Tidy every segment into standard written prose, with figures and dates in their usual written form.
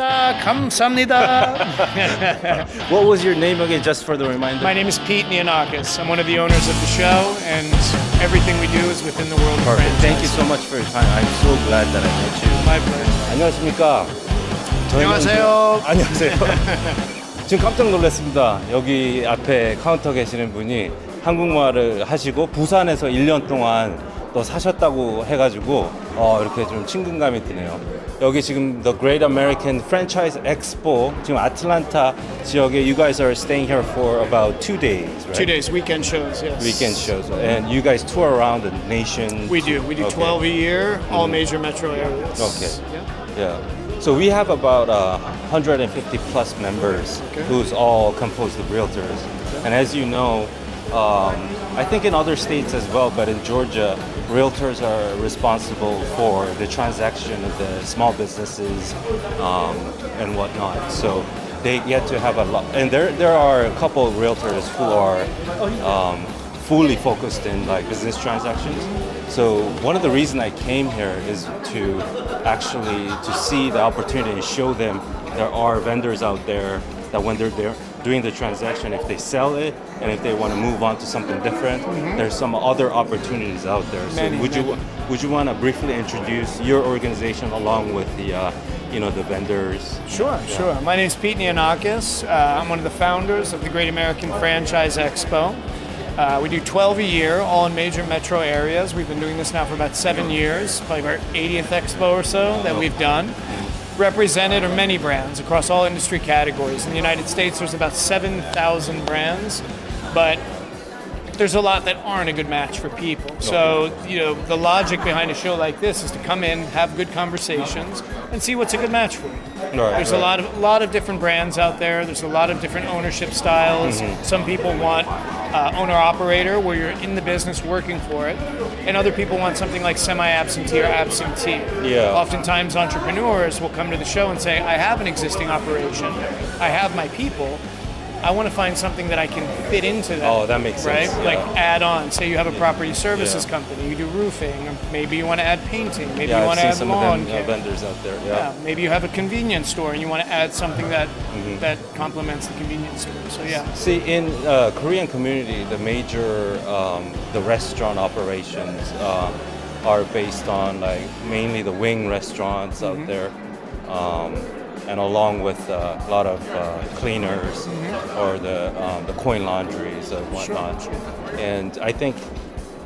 반갑습니다. 감사합니다. What was your name again, just for the reminder? My name is Pete Nianakis. I'm one of the owners of the show, and everything we do is within the world of Perfect. franchise. Thank you so much for your time. I'm so glad that I met you. My pleasure. 안녕하십니까? 안녕하세요. 안녕하세요. 지금 깜짝 놀랐습니다. 여기 앞에 카운터 계시는 분이 한국말을 하시고 부산에서 1년 동안 또 사셨다고 해가지고 이렇게 좀 친근감이 드네요. 여기 지금 The Great American Franchise Expo 지금 아틀란타 지역에 you guys are staying here for about 2 days, right? 2 days, weekend shows, yes. Weekend shows, and you guys tour around the nation. We do. We do Okay. 12 a year, all major metro areas. Okay. Yeah. Yeah. So we have about 150 plus members who's all composed of realtors. And as you know, I think in other states as well, but in Georgia, realtors are responsible for the transaction of the small businesses and whatnot. So they get to have a lot. And there are a couple of realtors who are fully focused in like business transactions. So one of the reasons I came here is to actually to see the opportunity and show them there are vendors out there that when they're there doing the transaction, if they sell it and if they want to move on to something different, there's some other opportunities out there. So would you want to briefly introduce your organization along with the the vendors? Sure. My name is Pete Nianakis. I'm one of the founders of the Great American Franchise Expo. We do 12 a year, all in major metro areas. We've been doing this now for about 7 years, probably our 80th expo or so that we've done. Represented are many brands across all industry categories. In the United States, there's about 7,000 brands, but there's a lot that aren't a good match for people. So, the logic behind a show like this is to come in, have good conversations, and see what's a good match for you. There's a lot of different brands out there. There's a lot of different ownership styles. Some people want owner-operator, where you're in the business working for it, and other people want something like semi-absentee or absentee. Yeah. Oftentimes, entrepreneurs will come to the show and say, I have an existing operation, I have my people, I want to find something that I can fit into that. Oh, that makes sense. Right? Yeah. Like add on. Say you have a property services company, you do roofing, or maybe you want to add painting, maybe you want to add some lawn of them care. vendors out there. Yeah, maybe you have a convenience store and you want to add something that that complements the convenience store. So yeah. See, in Korean community, the major the restaurant operations are based on like mainly the wing restaurants out there, and along with a lot of cleaners or the coin laundries and whatnot. And I think,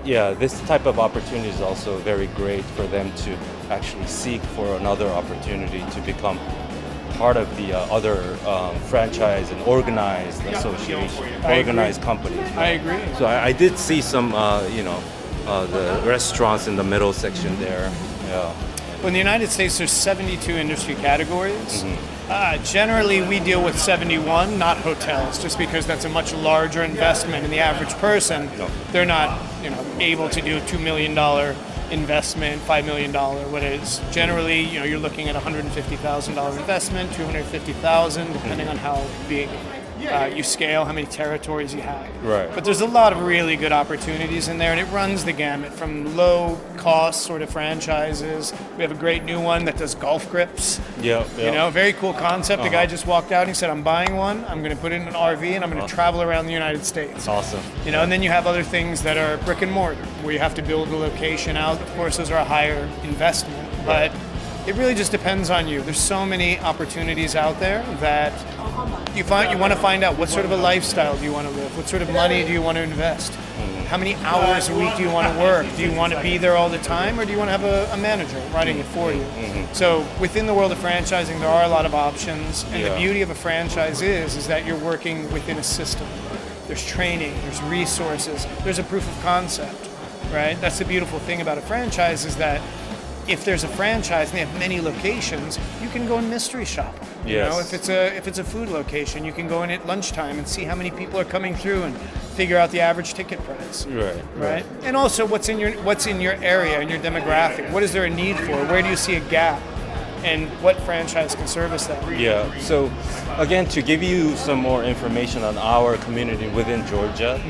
this type of opportunity is also very great for them to actually seek for another opportunity to become part of the other franchise and organized association, organized companies. I agree. So I did see some, the restaurants in the middle section there. Yeah. Well, in the United States, there's 72 industry categories. Generally, we deal with 71, not hotels, just because that's a much larger investment. And the average person, they're not, able to do a $2 million investment, $5 million, what it is. Generally, you're looking at $150,000 investment, $250,000, depending on how big you scale, how many territories you have. Right. But there's a lot of really good opportunities in there, and it runs the gamut from low cost sort of franchises. We have a great new one that does golf grips. Yeah. Very cool concept. The guy just walked out and he said, I'm buying one, I'm going to put it in an RV, and I'm going to travel around the United States. Awesome. And then you have other things that are brick and mortar, where you have to build the location out. Of course, those are a higher investment, but it really just depends on you. There's so many opportunities out there that you want to find out what sort of a lifestyle do you want to live, what sort of money do you want to invest, how many hours a week do you want to work, do you want to be there all the time, or do you want to have a manager running it for you? So within the world of franchising, there are a lot of options, and the beauty of a franchise is that you're working within a system. There's training, there's resources, there's a proof of concept, right? That's the beautiful thing about a franchise is that if there's a franchise and they have many locations, you can go and mystery shop. Yes. If it's a food location, you can go in at lunchtime and see how many people are coming through and figure out the average ticket price. Right. And also what's in your area and your demographic. What is there a need for? Where do you see a gap? And what franchise can service that? Yeah. So again, to give you some more information on our community within Georgia,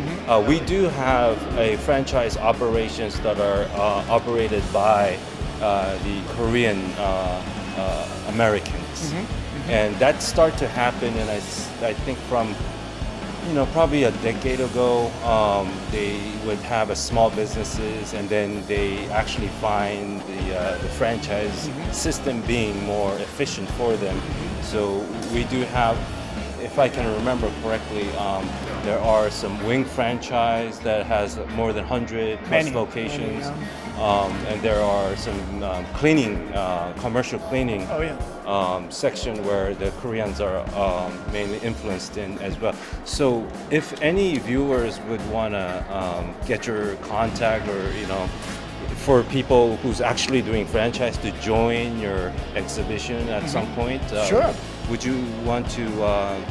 we do have a franchise operations that are operated by the Korean Americans. And that started to happen, and I think from probably a decade ago, they would have a small businesses, and then they actually find the franchise system being more efficient for them. So we do have, if I can remember correctly, there are some wing franchise that has more than 100 plus locations, and there are some cleaning, commercial cleaning section where the Koreans are mainly influenced in as well. So if any viewers would want to get your contact, or for people who's actually doing franchise to join your exhibition at some point, Sure. Would you want to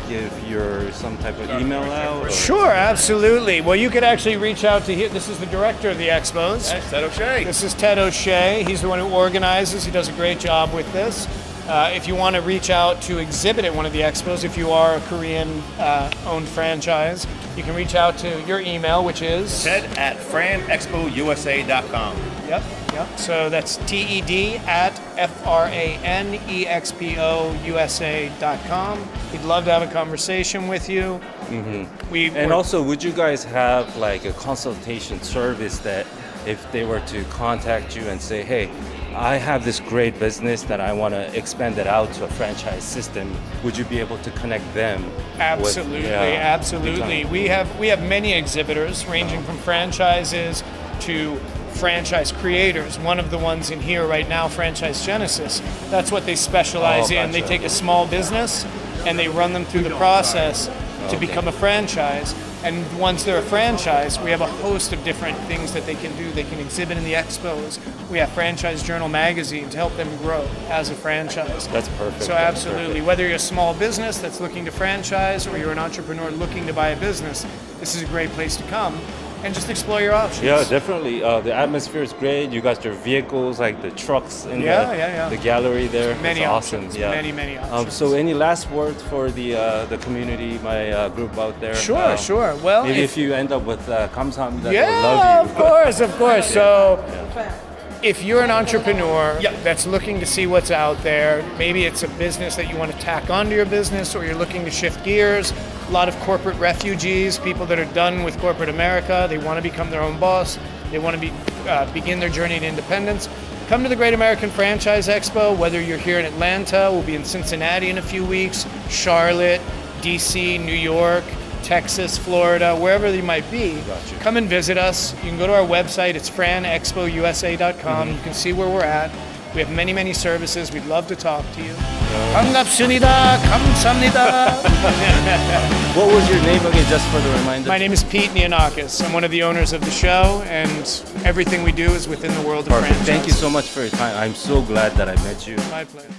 give your some type of email out? Or? Sure, absolutely. Well, you could actually reach out to here. This is the director of the expos. That's Ted O'Shea. This is Ted O'Shea. He's the one who organizes. He does a great job with this. If you want to reach out to exhibit at one of the expos, if you are a Korean-owned franchise, you can reach out to your email, which is ted@franexpousa.com. Yep. So that's TED@FRANEXPOUSA.com. We'd love to have a conversation with you. And also, would you guys have like a consultation service that if they were to contact you and say, hey, I have this great business that I want to expand it out to a franchise system, would you be able to connect them? Absolutely, absolutely. We have many exhibitors ranging from franchises to franchise creators. One of the ones in here right now, Franchise Genesis, that's what they specialize in. They take a small business and they run them through the process to become a franchise. And once they're a franchise, we have a host of different things that they can do. They can exhibit in the expos. We have Franchise Journal magazine to help them grow as a franchise. That's perfect. So absolutely, whether you're a small business that's looking to franchise or you're an entrepreneur looking to buy a business, this is a great place to come and just explore your options. Yeah, definitely. The atmosphere is great. You got your vehicles, like the trucks in the gallery there. Many it's options. Awesome. Yeah. Many options. So any last words for the community, my group out there? Sure. Well, maybe if you end up with 감사합니다, yeah, we'll love you. of course. So if you're an entrepreneur that's looking to see what's out there, maybe it's a business that you want to tack onto your business, or you're looking to shift gears. A lot of corporate refugees, people that are done with corporate America, they want to become their own boss. They want to begin their journey to independence. Come to the Great American Franchise Expo, whether you're here in Atlanta, we'll be in Cincinnati in a few weeks, Charlotte, DC, New York, Texas, Florida, wherever you might be. Gotcha. Come and visit us. You can go to our website. It's franexpousa.com. You can see where we're at. We have many services. We'd love to talk to you. 반갑습니다. 감사합니다. What was your name again, just for the reminder? My name is Pete Nianakis. I'm one of the owners of the show, and everything we do is within the world of franchise. Thank you so much for your time. I'm so glad that I met you. My pleasure.